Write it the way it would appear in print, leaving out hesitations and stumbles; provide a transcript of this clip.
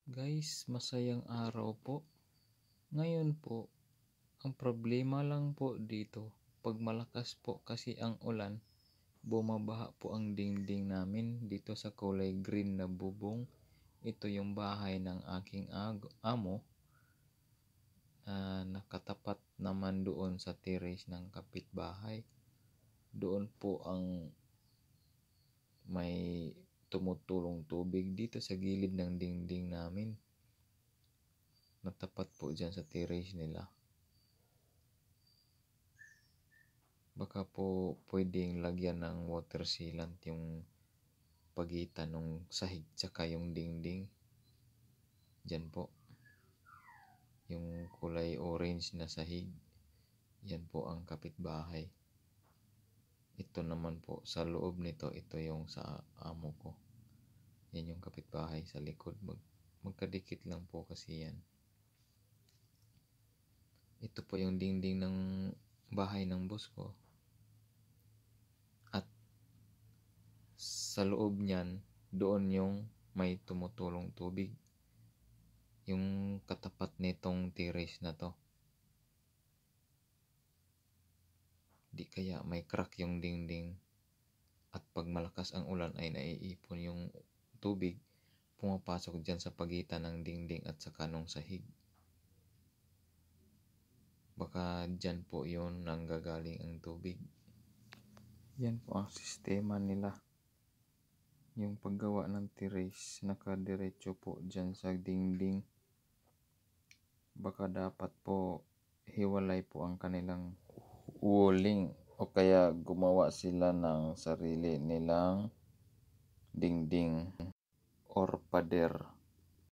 Guys, masayang araw po. Ngayon po, ang problema lang po dito, pag malakas po kasi ang ulan, bumabaha po ang dingding namin dito sa kulay green na bubong. Ito yung bahay ng aking amo na nakatapat naman doon sa terrace ng kapitbahay. Doon po ang may tumutulong tubig dito sa gilid ng dingding namin. Natapat po dyan sa terrace nila. Baka po pwedeng lagyan ng water sealant yung pagitan ng sahig tsaka yung dingding. Dyan po. Yung kulay orange na sahig. Yan po ang kapitbahay. Ito naman po sa loob nito, ito yung sa amo ko. Yan yung kapitbahay sa likod. Magkadikit lang po kasi yan. Ito po yung dingding ng bahay ng boss ko. At sa loob niyan, doon yung may tumutulong tubig. Yung katapat nitong terrace na to. Di kaya may crack yung dingding. At pag malakas ang ulan ay naiipon yung tubig, pumapasok dyan sa pagitan ng dingding at sa kanong sahig. Baka dyan po yun nanggagaling ang tubig. Yan po ang sistema nila. Yung paggawa ng terrace, nakadiretso po dyan sa dingding. Baka dapat po hiwalay po ang kanilang walling o kaya gumawa sila ng sarili nilang dingding or pader.